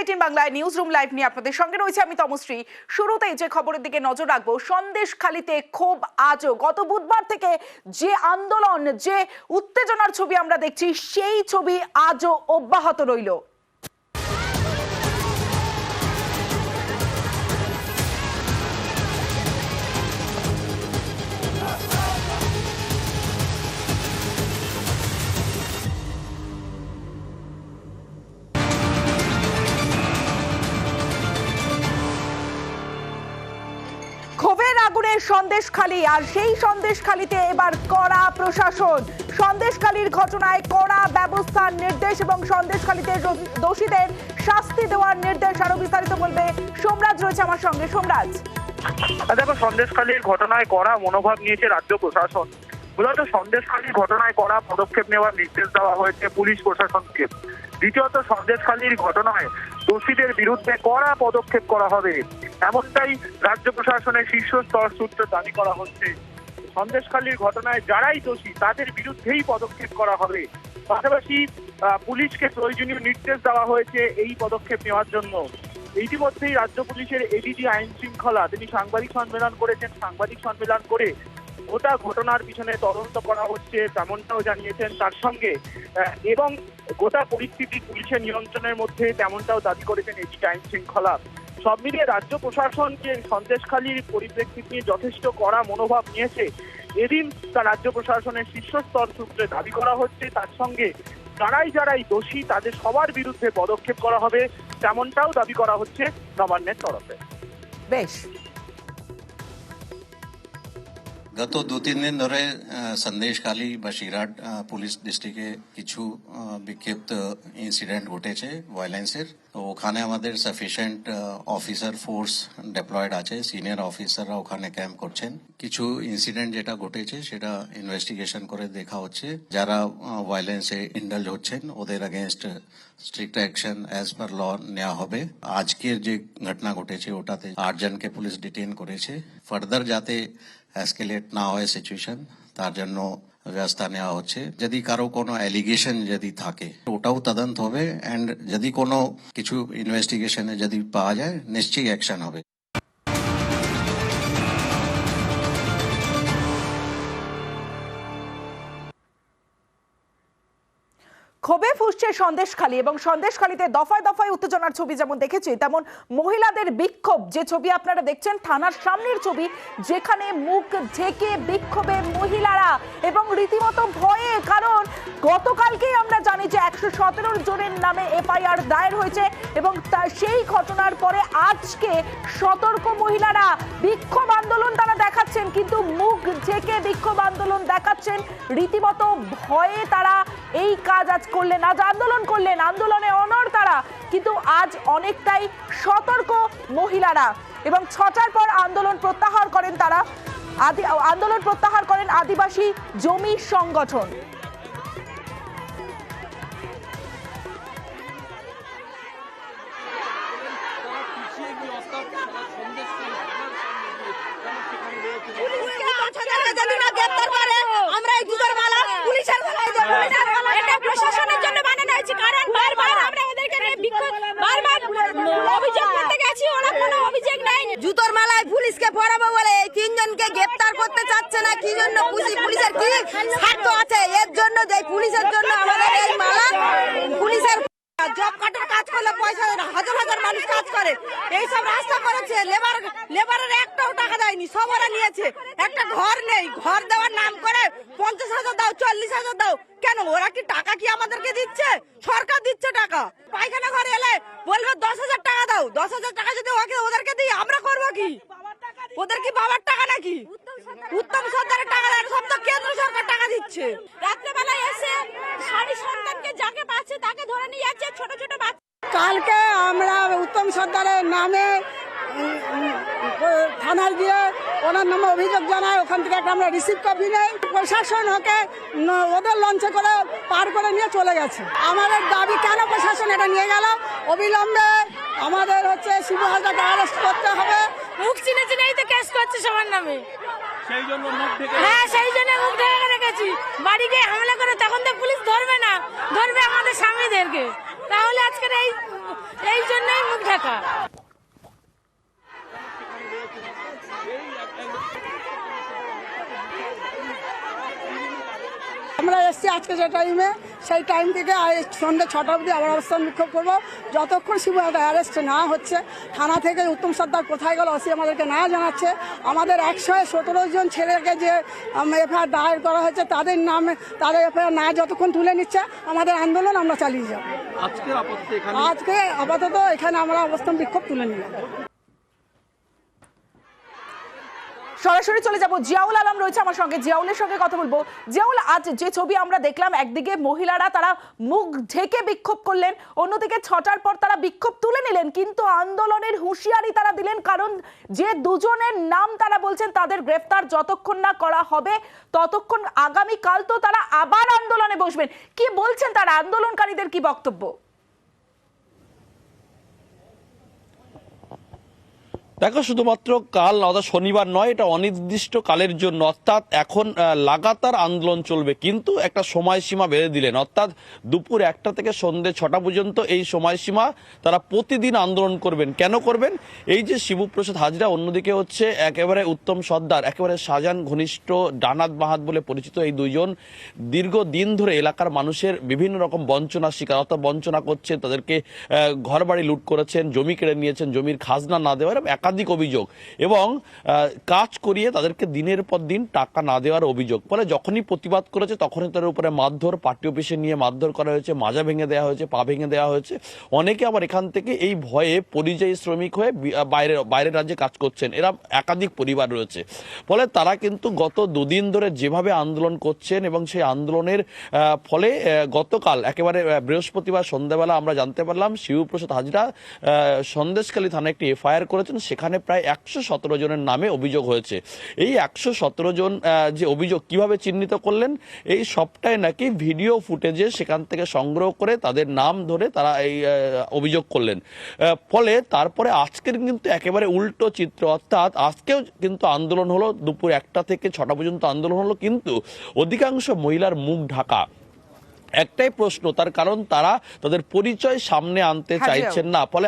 18 বাংলায় news room live নিয়ে আপনাদের সঙ্গে রয়েছে আমি তমশ্রী। শুরুতেই যে খবরের দিকে নজর রাখবো, সন্দেশখালীতে ক্ষোভ আজও। গত বুধবার থেকে যে আন্দোলন, যে উত্তেজনার ছবি আমরা দেখছি, সেই ছবি আজও অব্যাহত রইল। ক্ষোভের আগুনে সন্দেশখালী, আর সেই সন্দেশখালীতে এবার কড়া প্রশাসন। সন্দেশখালীর ঘটনায় কড়া ব্যবস্থার নির্দেশ এবং সন্দেশখালীতে দোষীদের শাস্তি দেওয়ার নির্দেশ। আরো বিস্তারিত বলবে সোমরাজ, রয়েছে আমার সঙ্গে। সোমরাজ, দেখো, সন্দেশখালীর ঘটনায় কড়া মনোভাব নিয়েছে রাজ্য প্রশাসন। মূলত সন্দেশখালীর ঘটনায় কড়া পদক্ষেপ নেওয়ার নির্দেশ দেওয়া হয়েছে পুলিশ প্রশাসনকে। দ্বিতীয়ত, সন্দেশখালীর ঘটনায় দোষীদের বিরুদ্ধে কড়া পদক্ষেপ করা হবে, এমনটাই রাজ্য প্রশাসনের শীর্ষ স্তর সূত্রে দাবি করা হচ্ছে। সন্দেশখালীর ঘটনায় যারাই দোষী তাদের বিরুদ্ধেই পদক্ষেপ করা হবে। পাশাপাশি পুলিশকে প্রয়োজনীয় নির্দেশ দেওয়া হয়েছে এই পদক্ষেপ নেওয়ার জন্য। ইতিমধ্যেই রাজ্য পুলিশের এডিজি আইন শৃঙ্খলা তিনি সাংবাদিক সম্মেলন করেছেন। সাংবাদিক সম্মেলন করে গোটা ঘটনার পিছনে তদন্ত করা হচ্ছে তেমনটাও জানিয়েছেন। তার সঙ্গে এবং গোটা পরিস্থিতি পুলিশের নিয়ন্ত্রণের মধ্যে তেমনটাও দাবি করেছেন এডিজি আইন শৃঙ্খলা। সব মিলিয়ে রাজ্য প্রশাসন যে সন্দেশখালীর পরিপ্রেক্ষিত নিয়ে যথেষ্ট কড়া মনোভাব নিয়েছে, এদিন তা রাজ্য প্রশাসনের শীর্ষস্তর সূত্রে দাবি করা হচ্ছে। তার সঙ্গে যারাই দোষী তাদের সবার বিরুদ্ধে পদক্ষেপ করা হবে, তেমনটাও দাবি করা হচ্ছে নবান্নের তরফে। বেশ, গত 2-3 দিন ধরে সন্দেশখালী বসিরহাট পুলিশ ডিস্ট্রিক্টে কিছু বিক্ষিপ্ত ইনসিডেন্ট ঘটেছে ভায়োলেন্সের। তো ওখানে আমাদের সাফিসিয়েন্ট অফিসার ফোর্স ডেপ্লয়েড আছে, সিনিয়র অফিসাররা ওখানে ক্যাম্প করছেন। কিছু ইনসিডেন্ট যেটা ঘটেছে সেটা ইনভেস্টিগেশন করে দেখা হচ্ছে। যারা ভায়োলেন্সে ইন্ডালজ হচ্ছেন ওদের against strict action as per law নেওয়া হবে। আজকের যে ঘটনা ঘটেছে ওটাতে 8 জনকে পুলিশ ডিটেইন করেছে। ফার্দার যাতে এসকেলেট না হয় সিচুয়েশন, তার জন্য ব্যবস্থা নেওয়া হচ্ছে। যদি কারো কোনো অ্যালিগেশন যদি থাকে ওটাও তদন্ত হবে, এন্ড যদি কোনো কিছু ইনভেস্টিগেশনে যদি পাওয়া যায় নিশ্চয়ই অ্যাকশন হবে। ক্ষোভে ফুঁসছে সন্দেশখালী, এবং সন্দেশখালীতে দফায় দফায় উত্তেজনার ছবি যেমন দেখেছি, তেমন মহিলাদের বিক্ষোভ, যে ছবি আপনারা দেখছেন থানার সামনের ছবি, যেখানে মুখ ঢেকে বিক্ষোভে মহিলারা এবং রীতিমতো ভয়ে। কারণ গতকালকেই আমরা জানি যে 117 জনের নামে এফআইআর দায়ের হয়েছে, এবং সেই ঘটনার পরে আজকে সতর্ক মহিলারা বিক্ষোভ আন্দোলন তারা দেখাচ্ছেন, কিন্তু মুখ ঢেকে বিক্ষোভ আন্দোলন দেখাচ্ছেন। রীতিমতো ভয়ে তারা এই কাজ আজ করলেন, আজ আন্দোলন করলেন, আন্দোলনে অনড় তারা, কিন্তু আজ অনেকটাই সতর্ক মহিলারা। এবং 6টার পর আন্দোলন প্রত্যাহার করেন তারা। আন্দোলন প্রত্যাহার করেন আদিবাসী জমি সংগঠন। প্রশাসনের জন্য বানানো হয়েছে, কারণ বারবার আমরা ওদেরকে বারবার অভিযোগ করতে গেছি, ওরা কোনো অভিযোগ নাই। জুতোর মালায় পুলিশকে পরাবো বলে এই 3 জনকে গ্রেফতার করতে চাচ্ছে না। কি জন্য? পুলিশের কি স্বার্থ আছে? এর জন্য যে পুলিশের জন্য আমাদের এই মালা, পুলিশের জব কার্ডের কাজ করলে পয়সা হাজার হাজার মানুষ কাজ করে, এইসব রাস্তা করেছে। লেবারের একটাও টাকা দেয়নি, সব ওরা নিয়েছে। একটা ঘর নেই, ঘর দেওয়ার নাম করে 50,000 দাও, 40,000 দাও। কেন? ওরা কি টাকা কি আমাদেরকে দিচ্ছে? সরকার দিচ্ছে টাকা। পায়খানা ঘরে এলে বলবে 10,000 টাকা দাও। 10,000 টাকা যদি ওদেরকে দিই আমরা করবো কি? ওদের কি বাবার টাকা নাকি? উত্তম সরকারের টাকা দেয়, সব তো কেন্দ্র সরকার টাকা দিচ্ছে। রাত্রেবেলায় এসে শাড়ি সন্তানকে যাকে পাচ্ছে তাকে ধরে নিয়ে যাচ্ছে, ছোট ছোট বাচ্চা। কালকে আমরা উত্তম সর্দারের নামে থানায় গিয়ে ওনার নামে অভিযোগ জানাই। ওখান থেকে একটা আমরা রিসিভ কপি নেই। প্রশাসন ওকে ওদের লঞ্চে করে পার করে নিয়ে চলে গেছে। আমাদের দাবি, কেন প্রশাসন এটা নিয়ে গেল অবিলম্বে? আমাদের হচ্ছে শিবু হালদারকে অ্যারেস্ট করতে হবে। মুখ চিনে চিনেই তো কেস করছে সবার নামে, সেই জন্য মুখ ঢেকে রেখেছি। বাড়ি গিয়ে হামলা করে তখন তো পুলিশ ধরবে না, ধরবে আমাদের স্বামীদেরকে। তাহলে আজকের এই জন্যই একা। আমরা এসছি আজকে যে টাইমে, সেই টাইম থেকে সন্ধ্যে 6টা অবধি আবার অবস্থান বিক্ষোভ করবো যতক্ষণ শিবু একটা অ্যারেস্ট না হচ্ছে। থানা থেকে উত্তম সর্দার কোথায় গেল ওসি আমাদেরকে না জানাচ্ছে। আমাদের 117 জন ছেলেকে যে এফআইআর দায়ের করা হয়েছে তাদের নামে তাদের এফআইআর না যতক্ষণ তুলে নিচ্ছে আমাদের আন্দোলন আমরা চালিয়ে যাব। আজকে আপাতত এখানে আমরা অবস্থান বিক্ষোভ তুলে নিলাম। সরাসরি চলে যাব, জিয়াউল আলম রয়েছে আমার সঙ্গে, জিয়াউলের সঙ্গে কথা বলবো। জিয়াউল, আজ যে ছবি আমরা দেখলাম, একদিকে মহিলারা তারা মুখ ঢেকে বিক্ষোভ করলেন, অন্যদিকে 6টার পর তারা বিক্ষোভ তুলে নিলেন, কিন্তু আন্দোলনের হুঁশিয়ারি তারা দিলেন, কারণ যে দুজনের নাম তারা বলছেন তাদের গ্রেফতার যতক্ষণ না করা হবে ততক্ষণ আগামীকাল তো তারা আবার আন্দোলনে বসবেন। কি বলছেন তারা, আন্দোলনকারীদের কি বক্তব্য? দেখো, শুধুমাত্র কাল অর্থাৎ শনিবার নয়, এটা অনির্দিষ্ট কালের জন্য, অর্থাৎ এখন লাগাতার আন্দোলন চলবে, কিন্তু একটা সময়সীমা বেঁধে দিলেন, অর্থাৎ দুপুর 1টা থেকে সন্ধ্যে 6টা পর্যন্ত এই সময়সীমা তারা প্রতিদিন আন্দোলন করবেন। কেন করবেন? এই যে শিবপ্রসাদ হাজরা, অন্যদিকে হচ্ছে একেবারে উত্তম সর্দার, একেবারে শাহজাহান ঘনিষ্ঠ ডানাত বাহাত বলে পরিচিত এই দুইজন দীর্ঘদিন ধরে এলাকার মানুষের বিভিন্ন রকম বঞ্চনার শিকার, অর্থাৎ বঞ্চনা করছেন, তাদেরকে ঘর বাড়ি লুট করেছেন, জমি কেড়ে নিয়েছেন, জমির খাজনা না দেওয়ার একাধিক অভিযোগ, এবং কাজ করিয়ে তাদেরকে দিনের পর দিন টাকা না দেওয়ার অভিযোগ। ফলে যখনই প্রতিবাদ করেছে তখনই তাদের উপরে মারধর, পার্টি অফিসে নিয়ে মারধর করা হয়েছে, মাজা ভেঙে দেওয়া হয়েছে, পা ভেঙে দেওয়া হয়েছে। অনেকে আবার এখান থেকে এই ভয়ে পরিযায়ী শ্রমিক হয়ে বাইরের রাজ্যে কাজ করছেন, এরা একাধিক পরিবার রয়েছে। ফলে তারা কিন্তু গত 2 দিন ধরে যেভাবে আন্দোলন করছেন, এবং সেই আন্দোলনের ফলে গতকাল একেবারে বৃহস্পতিবার সন্ধ্যাবেলা আমরা জানতে পারলাম শিবপ্রসাদ হাজরা সন্দেশখালী থানায় একটি এফআইআর করেছেন, সেখানে প্রায় 117 জনের নামে অভিযোগ হয়েছে। এই 117 জন যে অভিযোগ কিভাবে চিহ্নিত করলেন, এই সবটাই নাকি ভিডিও ফুটেজে সেখান থেকে সংগ্রহ করে তাদের নাম ধরে তারা এই অভিযোগ করলেন। ফলে তারপরে আজকের কিন্তু একেবারে উল্টো চিত্র, অর্থাৎ আজকেও কিন্তু আন্দোলন হলো, দুপুর 1টা থেকে 6টা পর্যন্ত আন্দোলন হলো, কিন্তু অধিকাংশ মহিলার মুখ ঢাকা। একটাই প্রশ্ন, তার কারণ তারা তাদের পরিচয় সামনে আনতে চাইছেন না। ফলে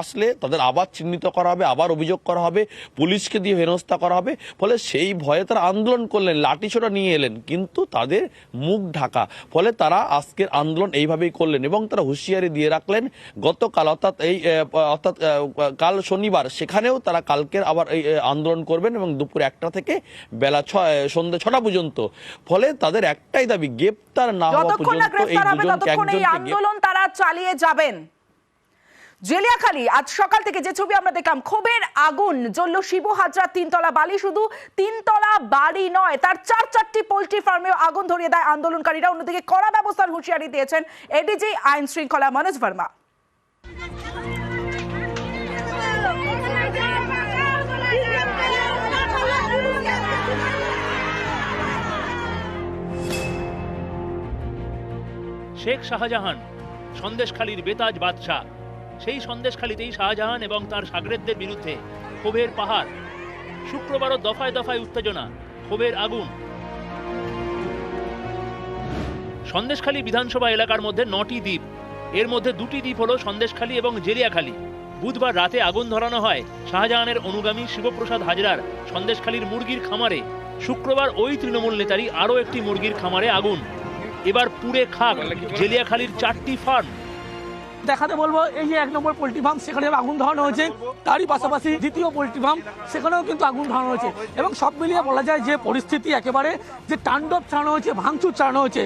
আসলে তাদের আবার চিহ্নিত করা হবে, আবার অভিযোগ করা হবে, পুলিশকে দিয়ে হেনস্থা করা হবে। ফলে সেই ভয়ে তারা আন্দোলন করলেন, লাঠিসোঁটা নিয়ে এলেন, কিন্তু তাদের মুখ ঢাকা। ফলে তারা আজকের আন্দোলন এইভাবেই করলেন, এবং তারা হুঁশিয়ারি দিয়ে রাখলেন গতকাল, অর্থাৎ কাল শনিবার, সেখানেও তারা কালকের আবার এই আন্দোলন করবেন, এবং দুপুর 1টা থেকে সন্ধ্যে 6টা পর্যন্ত। ফলে তাদের একটাই দাবি, গ্রেপ্তার না হওয়া পর্যন্ত এই আন্দোলন তারা চালিয়ে যাবেন। জেলিয়াখালী আজ সকাল থেকে যে ছবি আমরা দেখলাম, ক্ষোভের আগুন জ্বলল শিবু হাজরা 3তলা বাড়ি। শুধু 3তলা বাড়ি নয়, তার 4টি পোল্ট্রি ফার্মেও আগুন ধরিয়ে দেয় আন্দোলনকারীরা। অন্যদিকে কড়া ব্যবস্থার হুঁশিয়ারি দিয়েছেন এডিজি আইন শৃঙ্খলা মনোজ ভার্মা। শেখ শাহজাহান সন্দেশখালীর বেতাজ বাদশাহ, সেই সন্দেশখালীতেই শাহজাহান এবং তার শাগরেদদের বিরুদ্ধে ক্ষোভের পাহাড়। শুক্রবারও দফায় দফায় উত্তেজনা, ক্ষোভের আগুন। সন্দেশখালী বিধানসভা এলাকার মধ্যে 9টি দ্বীপ, এর মধ্যে 2টি দ্বীপ হলো সন্দেশখালী এবং জেলিয়াখালী। বুধবার রাতে আগুন ধরানো হয় শাহজাহানের অনুগামী শিবপ্রসাদ হাজরার সন্দেশখালীর মুরগির খামারে। শুক্রবার ওই তৃণমূল নেতারই আরও একটি মুরগির খামারে আগুন। এবার পুড়ে খাক জেলিয়াখালীর 4টি ফার্ম। দেখাতে বলবো, এই যে 1 নম্বর পোল্ট্রি ফার্ম, সেখানে আগুন ধরানো হয়েছে, তারই পাশাপাশি 2য় পোল্ট্রি ফার্ম, সেখানেও কিন্তু আগুন ধরানো হয়েছে। এবং সব মিলিয়ে বলা যায় যে পরিস্থিতি একেবারে যে তাণ্ডব চালানো হয়েছে, ভাঙচুর চালানো হয়েছে।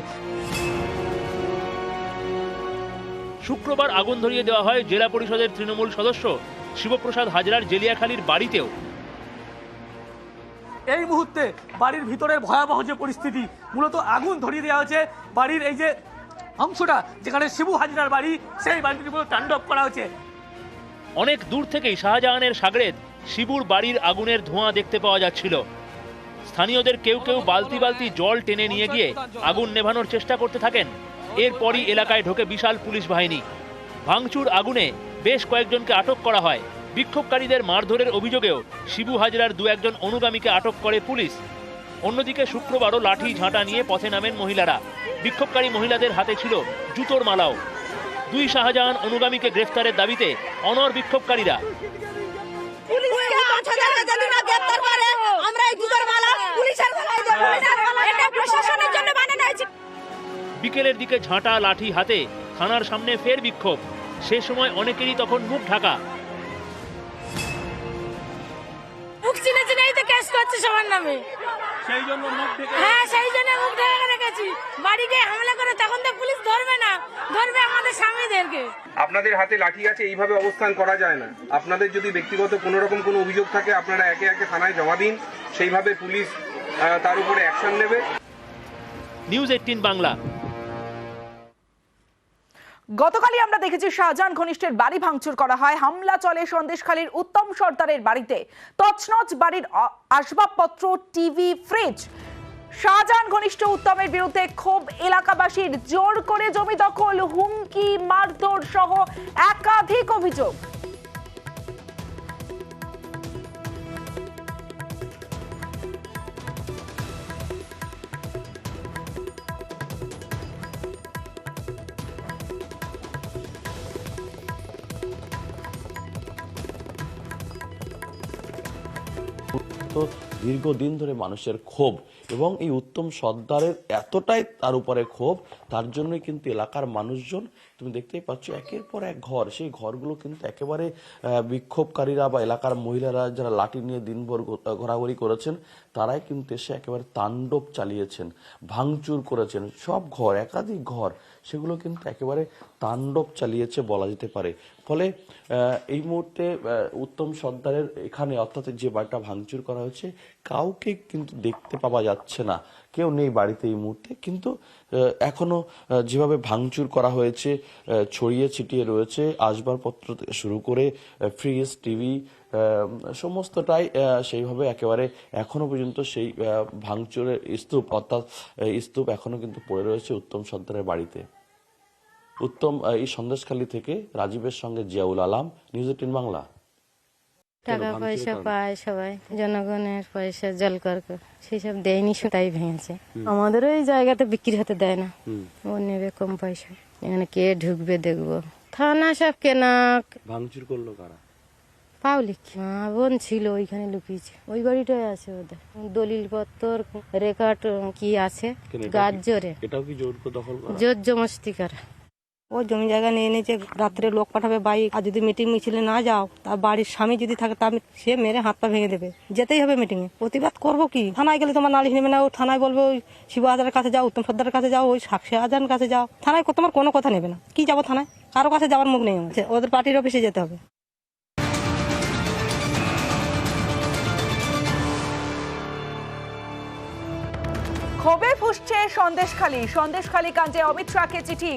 শুক্রবার আগুন ধরিয়ে দেওয়া হয় জেলা পরিষদের তৃণমূল সদস্য শিবপ্রসাদ হাজরার জেলিয়াখালীর বাড়িতেও। এই মুহূর্তে বাড়ির ভিতরের ভয়াবহ যে পরিস্থিতি, মূলত আগুন ধরিয়ে দেওয়া হয়েছে বাড়ির এই যে অংশটা যেখানে শিবু হাজরার বাড়ি, সেই বাড়িটির উপর তাণ্ডব করা হয়েছে। অনেক দূর থেকেই শাহজাহানের শাগরেদ শিবুর বাড়ির আগুনের ধোঁয়া দেখতে পাওয়া যাচ্ছিল। স্থানীয়দের কেউ কেউ বালতি বালতি জল টেনে নিয়ে গিয়ে আগুন নেভানোর চেষ্টা করতে থাকেন। এরপরই এলাকায় ঢোকে বিশাল পুলিশ বাহিনী। ভাঙচুর আগুনে বেশ কয়েকজনকে আটক করা হয়। বিক্ষোভকারীদের মারধরের অভিযোগেও শিবু হাজরার 2-1 জন অনুগামীকে আটক করে পুলিশ। অন্যদিকে শুক্রবারও লাঠি ঝাঁটা নিয়ে পথে নামেন মহিলারা। বিক্ষোভকারী মহিলাদের হাতে ছিল জুতোর মালাও। দুই শাহজাহান অনুগামীকে গ্রেফতারের দাবিতে অনড় বিক্ষোভকারীরা। পুলিশকে 5,000 যদি না গ্রেফতার করে আমরা এই জুতোর মালা পুলিশের গলায় দেব। এটা প্রশাসনের জন্য বানানো হয়েছে। বিকেলের দিকে ঝাঁটা লাঠি হাতে থানার সামনে ফের বিক্ষোভ। সে সময় অনেকেরই তখন মুখ ঢাকা। মুখ চিনে চিনেই তো কেস করছে সবার নামে। সেই জন্য মুখ ঢেকে হ্যাঁ, সেই জন্য মুখ ঢেকে রেখেছি। বাড়ি গিয়ে হামলা করে তখন তো পুলিশ ধরবে না, ধরবে আমাদের স্বামীদেরকে। আপনাদের হাতে লাঠি আছে, এইভাবে অবস্থান করা যায় না। আপনাদের যদি ব্যক্তিগত কোনো রকম কোনো অভিযোগ থাকে আপনারা একে একে থানায় জমা দিন, সেইভাবে পুলিশ তার উপরে অ্যাকশন নেবে। নিউজ 18 বাংলা। গতকালই আমরা দেখেছি শাহজাহান ঘনিষ্ঠের বাড়ি ভাঙচুর করা হয়, হামলা চলে সন্দেশখালীর উত্তম সর্দারের বাড়িতে। তছনছ বাড়ির আসবাবপত্র, টিভি, ফ্রিজ। শাহজাহান ঘনিষ্ঠ উত্তমের বিরুদ্ধে ক্ষোভ এলাকাবাসীর, জোর করে জমি দখল, হুমকি, মারধর সহ একাধিক অভিযোগ। তো দীর্ঘদিন ধরে মানুষের ক্ষোভ এবং এই উত্তম সর্দারের এতটাই তার উপরে ক্ষোভ, তার জন্যই কিন্তু এলাকার মানুষজন, তুমি দেখতেই পাচ্ছ একের পর এক ঘর, সেই ঘরগুলো কিন্তু একেবারে বিক্ষোভকারীরা বা এলাকার মহিলারা যারা লাঠি নিয়ে দিনভর ঘোরাঘুরি করেছেন তারাই কিন্তু এসে একেবারে তাণ্ডব চালিয়েছেন, ভাঙচুর করেছেন। সব ঘর, একাধিক ঘর, সেগুলো কিন্তু একেবারে তাণ্ডব চালিয়েছে বলা যেতে পারে। ফলে এই মুহূর্তে উত্তম সর্দারের এখানে অর্থাৎ যে বাড়িটা ভাঙচুর করা হয়েছে কাউকে কিন্তু দেখতে পাওয়া যাচ্ছে না, কেউ নেই বাড়িতে এই মুহূর্তে। কিন্তু এখনো যেভাবে ভাঙচুর করা হয়েছে, ছড়িয়ে ছিটিয়ে রয়েছে আসবাবপত্র থেকে শুরু করে ফ্রিজ, টিভি, সমস্তটাই সেইভাবে একেবারে এখনো পর্যন্ত সেই ভাঙচুরের স্তূপ অর্থাৎ স্তূপ এখনো কিন্তু পড়ে রয়েছে উত্তম সর্দারের বাড়িতে। উত্তম এই সন্দেশখালী থেকে রাজীবের সঙ্গে জিয়াউল আলম, নিউজ 18 বাংলা। টাকা পয়সা পায় সবাই, জনগণের পয়সা জল কর সেসব দেয়নি, তাই ভেঙেছে। আমাদের ওই জায়গাতে বিক্রি হতে দেয় না, ও নেবে কম পয়সা। এখানে কে ঢুকবে দেখবো। থানা সব কেনা। ভাঙচুর করলো কারা? পাবলিক। বোন ছিল ওইখানে লুকিয়েছে, ওই বাড়িটাই আছে ওদের দলিল পত্র রেকর্ড কি আছে গাছ জোরে। এটাও কি জোর দখল, জোর জমস্তি করা। ও জমি জায়গা নিয়ে নিয়েছে, রাত্রে লোক পাঠাবে বাইক, আর যদি মিটিং মিছিলে না যাও তার বাড়ির স্বামী যদি থাকে তা সে মেরে হাত পা ভেঙে দেবে। যেতেই হবে মিটিং এ। প্রতিবাদ করবো কি? থানায় গেলে তোমার নালিশ নেবে না, ও থানায় বলবে ওই শিব হাজারের কাছে যাও, উত্তম সর্দারের কাছে যাও, ওই সাক্ষী হাজারের কাছে যাও। থানায় তোমার কোনো কথা নেবে না। কি যাবো থানায়? কারো কাছে যাওয়ার মুখ নেই, ওদের পার্টির অফিসে যেতে হবে। ক্ষোভে ফুঁসছে সন্দেশখালী কাণ্ডে অমিত শাহকে চিঠি।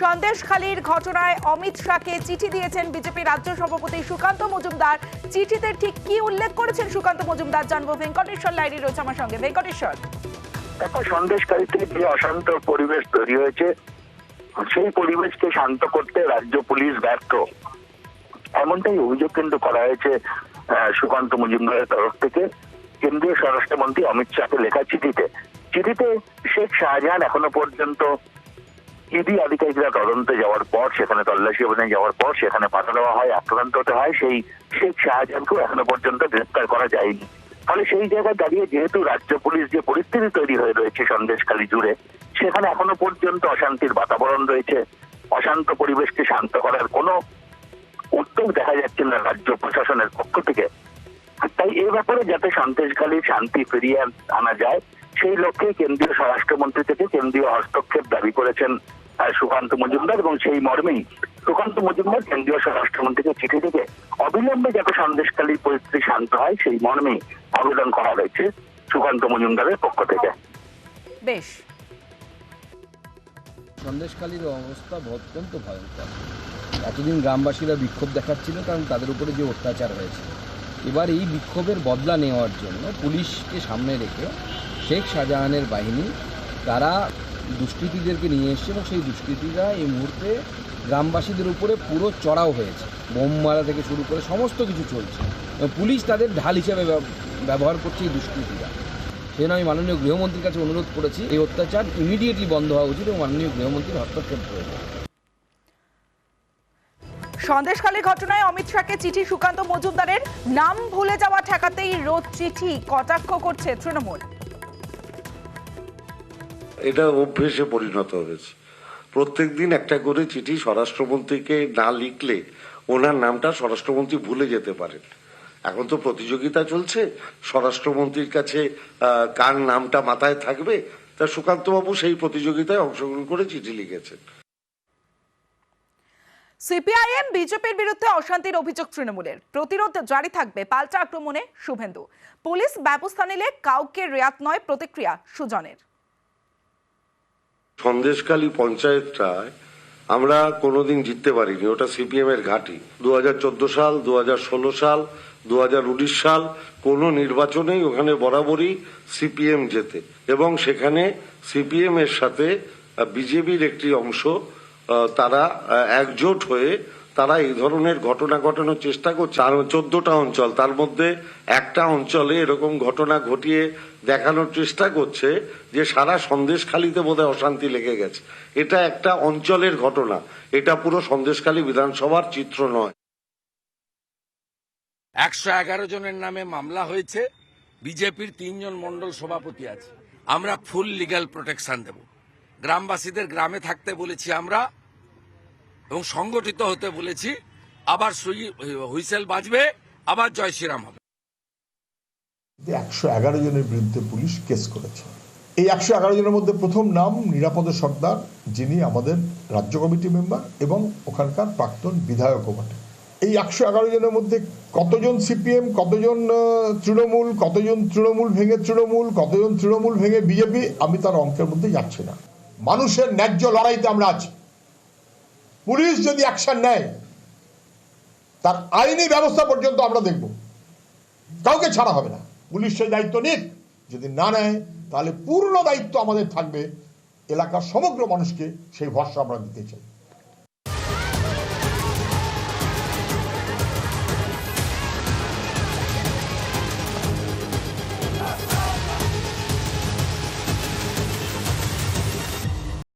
সন্দেশখালীর ঘটনায় অমিত শাহকে চিঠি দিয়েছেন বিজেপি রাজ্য সভাপতি সুকান্ত মজুমদার। চিঠিতে ঠিক কি উল্লেখ করেছেন সুকান্ত মজুমদার জানবো। ভেঙ্কটেশ্বর লাইরি রয়েছে আমার সঙ্গে। ভেঙ্কটেশ্বর, দেখো, সন্দেশখালীতে যে অশান্ত পরিবেশ তৈরি হয়েছে সেই পরিবেশকে শান্ত করতে রাজ্য পুলিশ ব্যর্থ, এমনটাই অভিযোগ কিন্তু করা হয়েছে সুকান্ত মজুমদারের তরফ থেকে কেন্দ্রীয় স্বরাষ্ট্রমন্ত্রী অমিত শাহকে লেখা চিঠিতে। শেখ শাহজাহান এখনো পর্যন্ত ইডি আধিকারিকরা তদন্তে যাওয়ার পর, সেখানে তল্লাশি অভিযানে যাওয়ার পর সেখানে পাঠা দেওয়া হয়, আক্রান্ত হতে হয়, সেই শেখ শাহজাহানকেও এখনো পর্যন্ত গ্রেফতার করা যায়নি। ফলে সেই জায়গায় দাঁড়িয়ে যেহেতু রাজ্য পুলিশ যে পরিস্থিতি তৈরি হয়ে রয়েছে সন্দেশখালী জুড়ে, সেখানে এখনো পর্যন্ত অশান্তির বাতাবরণ রয়েছে। অশান্ত পরিবেশকে শান্ত করার কোনো উদ্যোগ দেখা যাচ্ছে না রাজ্য প্রশাসনের পক্ষ থেকে। তাই এই ব্যাপারে যাতে সন্দেশখালীর শান্তি ফিরিয়ে আনা যায় সেই লক্ষ্যে কেন্দ্রীয় স্বরাষ্ট্রমন্ত্রী থেকে কেন্দ্রীয় হস্তক্ষেপ দাবি করেছেন সুকান্ত মজুমদার, এবং সেই মর্মেই সুকান্ত মজুমদার কেন্দ্রীয় স্বরাষ্ট্রমন্ত্রীকে চিঠি থেকে অবিলম্বে যাতে সন্দেশখালীর পরিস্থিতি শান্ত হয় সেই মর্মেই আবেদন করা হয়েছে সুকান্ত মজুমদারের পক্ষ থেকে। বেশ, সন্দেশখালীর অবস্থা অত্যন্ত ভয়ঙ্কর। এতদিন গ্রামবাসীরা বিক্ষোভ দেখাচ্ছিল কারণ তাদের উপরে যে অত্যাচার হয়েছে। এবার এই বিক্ষোভের বদলা নেওয়ার জন্য পুলিশকে সামনে রেখে শেখ শাহজাহানের বাহিনী তারা দুষ্কৃতীদেরকে নিয়ে এসছে, এবং সেই দুষ্কৃতীরা এই মুহূর্তে গ্রামবাসীদের উপরে পুরো চড়াও হয়েছে। বোম মারা থেকে শুরু করে সমস্ত কিছু চলছে, পুলিশ তাদের ঢাল হিসেবে ব্যবহার করছে এই দুষ্কৃতীরা। সেই আমি মাননীয় গৃহমন্ত্রীর কাছে অনুরোধ করেছি এই অত্যাচার ইমিডিয়েটলি বন্ধ হওয়া উচিত এবং মাননীয় গৃহমন্ত্রীর হস্তক্ষেপ প্রয়োজন। সন্দেশখালী ঘটনায় অমিত শাহকে চিঠি সুকান্ত মজুমদারের, নাম ভুলে যাওয়া ঠেকাতেই রোজ চিঠি, কটাক্ষ করছে তৃণমূল। এটা অভ্যেসে পরিণত হয়েছে, প্রত্যেকদিন একটা করে চিঠি স্বরাষ্ট্রমন্ত্রীকে না লিখলে ওনার নামটা স্বরাষ্ট্রমন্ত্রী ভুলে যেতে পারেন। এখন তো প্রতিযোগিতা চলছে স্বরাষ্ট্রমন্ত্রীর কাছে কার নামটা মাথায় থাকবে, তা সুকান্তবাবু সেই প্রতিযোগিতায় অংশগ্রহণ করে চিঠি লিখেছেন। সিপিআইএম বিজেপির বিরুদ্ধে অশান্তির অভিযোগ তৃণমূলের, প্রতিরোধ জারি থাকবে পাল্টা আক্রমণে শুভেন্দু। পুলিশ ব্যবস্থা নিলে কাউকে রেয়াত নয়, প্রতিক্রিয়া সুজনের। সন্দেশখালী পঞ্চায়েতটায় আমরা কোনোদিন জিততে পারিনি, ওটা সিপিএম এর ঘাঁটি। 2014 সাল, 2016 সাল, 2019 সাল কোনো নির্বাচনেই ওখানে বরাবরই সিপিএম জেতে, এবং সেখানে সিপিএম এর সাথে বিজেপির একটি অংশ তারা একজোট হয়ে তারা এই ধরনের ঘটনা ঘটানোর চেষ্টা করছে। 14টা অঞ্চল, তার মধ্যে একটা অঞ্চলে এরকম ঘটনা ঘটিয়ে দেখানোর চেষ্টা করছে যে সারা সন্দেশখালীতে বোধহয় অশান্তি লেগে গেছে। এটা একটা অঞ্চলের ঘটনা, এটা পুরো সন্দেশখালী বিধানসভার চিত্র নয়। 111 জনের নামে মামলা হয়েছে, বিজেপির 3 জন মন্ডল সভাপতি আছে। আমরা ফুল লিগ্যাল প্রোটেকশন দেব, গ্রামবাসীদের গ্রামে থাকতে বলেছি আমরা, এবং সংগঠিত হতে বলেছি। আবার হুইসেল বাজবে, আবার জয় শ্রীরাম হবে। 111 জনের বিরুদ্ধে পুলিশ কেস করেছে। এই 111 জনের মধ্যে প্রথম নাম নিরাপদ সর্দার, যিনি আমাদের রাজ্য কমিটি মেম্বার এবং ওখানকার প্রাক্তন বিধায়কও বটে। এই 111 জনের মধ্যে কতজন সিপিএম, কতজন তৃণমূল, কতজন তৃণমূল ভেঙে তৃণমূল, কতজন তৃণমূল ভেঙে বিজেপি, আমি তার অঙ্কের মধ্যে যাচ্ছি না। মানুষের ন্যায্য লড়াইতে আমরা আছি। পুলিশ যদি অ্যাকশন নেয় তার আইনি ব্যবস্থা পর্যন্ত আমরা দেখব, কাউকে ছাড়া হবে না। পুলিশ সেই দায়িত্ব নিক, যদি না নেয় তাহলে পূর্ণ দায়িত্ব আমাদের থাকবে, এলাকার সমগ্র মানুষকে সেই ভরসা আমরা দিতে চাই।